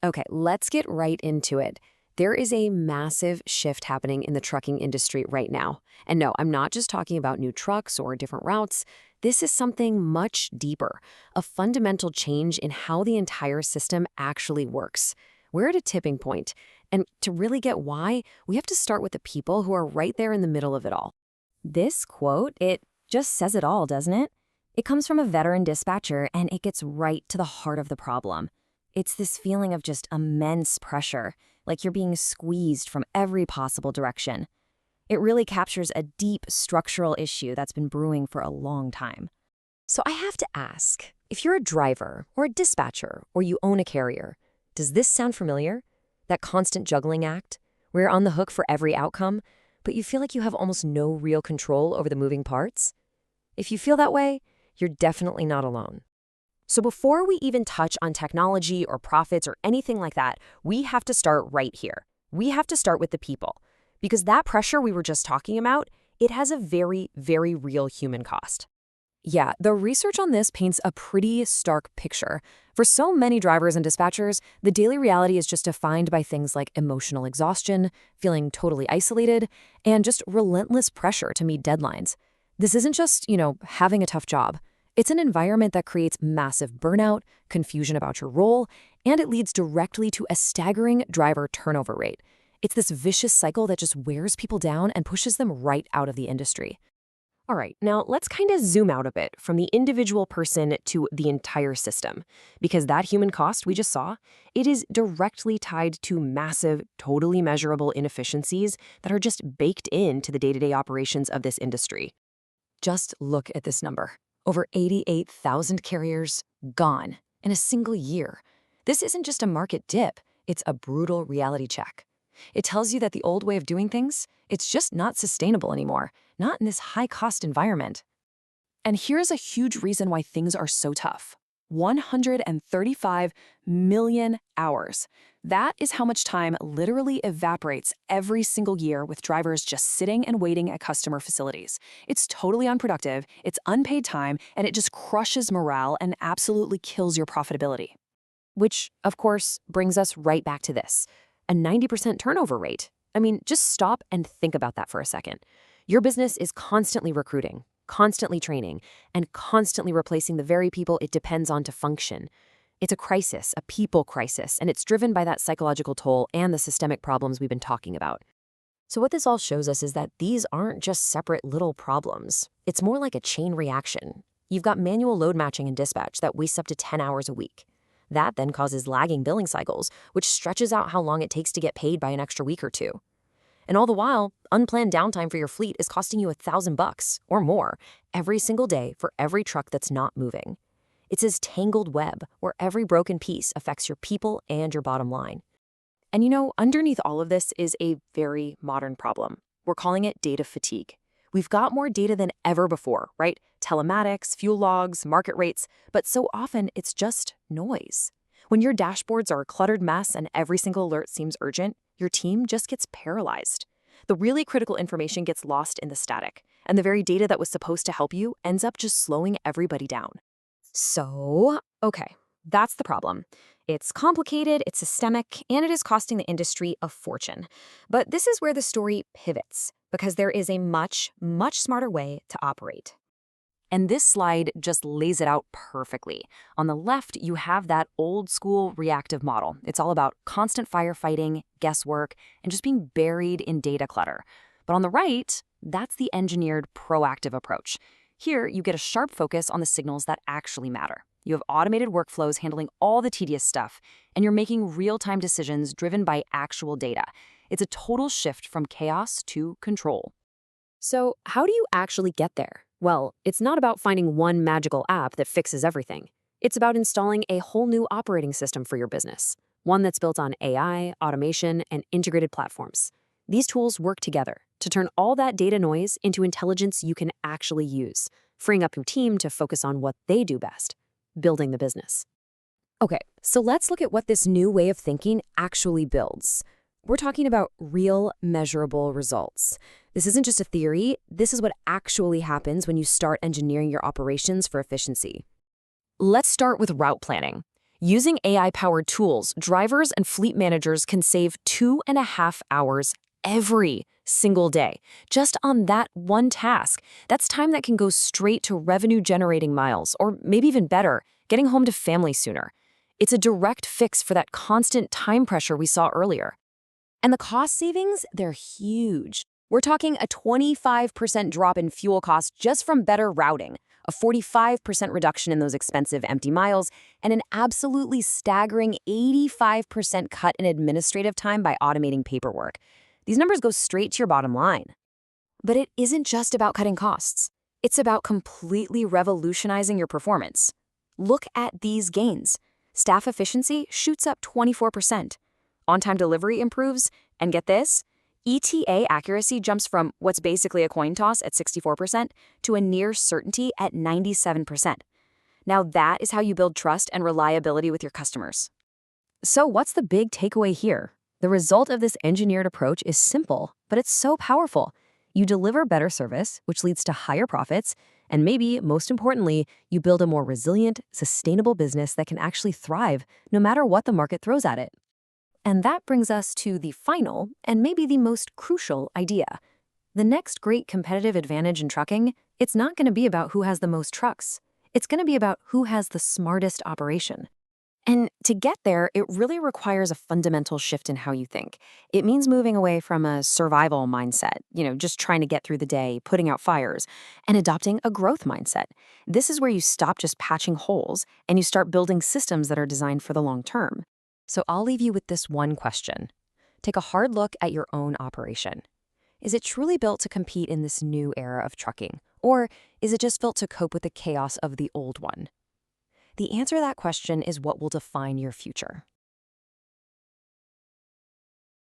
Okay, let's get right into it. There is a massive shift happening in the trucking industry right now. And no, I'm not just talking about new trucks or different routes. This is something much deeper, a fundamental change in how the entire system actually works. We're at a tipping point, and to really get why, we have to start with the people who are right there in the middle of it all. This quote, it just says it all, doesn't it? It comes from a veteran dispatcher, and it gets right to the heart of the problem. It's this feeling of just immense pressure, like you're being squeezed from every possible direction. It really captures a deep structural issue that's been brewing for a long time. So I have to ask, if you're a driver or a dispatcher or you own a carrier, does this sound familiar? That constant juggling act, where you're on the hook for every outcome, but you feel like you have almost no real control over the moving parts? If you feel that way, you're definitely not alone. So before we even touch on technology or profits or anything like that, we have to start right here. We have to start with the people. Because that pressure we were just talking about, it has a very, very real human cost. Yeah, the research on this paints a pretty stark picture. For so many drivers and dispatchers, the daily reality is just defined by things like emotional exhaustion, feeling totally isolated, and just relentless pressure to meet deadlines. This isn't just, having a tough job. It's an environment that creates massive burnout, confusion about your role, and it leads directly to a staggering driver turnover rate. It's this vicious cycle that just wears people down and pushes them right out of the industry. All right, now let's kind of zoom out a bit from the individual person to the entire system, because that human cost we just saw, it is directly tied to massive, totally measurable inefficiencies that are just baked into the day-to-day operations of this industry. Just look at this number. Over 88,000 carriers gone in a single year. This isn't just a market dip, it's a brutal reality check. It tells you that the old way of doing things, it's just not sustainable anymore, not in this high-cost environment. And here's a huge reason why things are so tough. 135 million hours. That is how much time literally evaporates every single year with drivers just sitting and waiting at customer facilities. It's totally unproductive, it's unpaid time, and it just crushes morale and absolutely kills your profitability. Which, of course, brings us right back to this. A 90% turnover rate. I mean, just stop and think about that for a second. Your business is constantly recruiting, constantly training, and constantly replacing the very people it depends on to function. It's a crisis, a people crisis, and it's driven by that psychological toll and the systemic problems we've been talking about. So what this all shows us is that these aren't just separate little problems. It's more like a chain reaction. You've got manual load matching and dispatch that wastes up to 10 hours a week. That then causes lagging billing cycles, which stretches out how long it takes to get paid by an extra week or two. And all the while, unplanned downtime for your fleet is costing you $1,000 or more every single day for every truck that's not moving. It's this tangled web where every broken piece affects your people and your bottom line. And underneath all of this is a very modern problem. We're calling it data fatigue. We've got more data than ever before, right? Telematics, fuel logs, market rates, but so often it's just noise. When your dashboards are a cluttered mess and every single alert seems urgent, your team just gets paralyzed. The really critical information gets lost in the static, and the very data that was supposed to help you ends up just slowing everybody down. So, okay, that's the problem. It's complicated, it's systemic, and it is costing the industry a fortune. But this is where the story pivots, because there is a much, much smarter way to operate. And this slide just lays it out perfectly. On the left, you have that old school reactive model. It's all about constant firefighting, guesswork, and just being buried in data clutter. But on the right, that's the engineered proactive approach. Here, you get a sharp focus on the signals that actually matter. You have automated workflows handling all the tedious stuff, and you're making real-time decisions driven by actual data. It's a total shift from chaos to control. So how do you actually get there? Well, it's not about finding one magical app that fixes everything. It's about installing a whole new operating system for your business, one that's built on AI, automation, and integrated platforms. These tools work together to turn all that data noise into intelligence you can actually use, freeing up your team to focus on what they do best, building the business. Okay, so let's look at what this new way of thinking actually builds. We're talking about real, measurable results. This isn't just a theory. This is what actually happens when you start engineering your operations for efficiency. Let's start with route planning. Using AI-powered tools, drivers and fleet managers can save 2.5 hours every single day, just on that one task. That's time that can go straight to revenue-generating miles, or maybe even better, getting home to family sooner. It's a direct fix for that constant time pressure we saw earlier. And the cost savings, they're huge. We're talking a 25% drop in fuel costs just from better routing, a 45% reduction in those expensive empty miles, and an absolutely staggering 85% cut in administrative time by automating paperwork. These numbers go straight to your bottom line. But it isn't just about cutting costs. It's about completely revolutionizing your performance. Look at these gains. Staff efficiency shoots up 24%. On-time delivery improves, and get this, ETA accuracy jumps from what's basically a coin toss at 64% to a near certainty at 97%. Now that is how you build trust and reliability with your customers. So what's the big takeaway here? The result of this engineered approach is simple, but it's so powerful. You deliver better service, which leads to higher profits, and maybe, most importantly, you build a more resilient, sustainable business that can actually thrive no matter what the market throws at it. And that brings us to the final, and maybe the most crucial idea. The next great competitive advantage in trucking, it's not going to be about who has the most trucks. It's going to be about who has the smartest operation. And to get there, it really requires a fundamental shift in how you think. It means moving away from a survival mindset, just trying to get through the day, putting out fires, and adopting a growth mindset. This is where you stop just patching holes and you start building systems that are designed for the long term. So I'll leave you with this one question. Take a hard look at your own operation. Is it truly built to compete in this new era of trucking? Or is it just built to cope with the chaos of the old one? The answer to that question is what will define your future.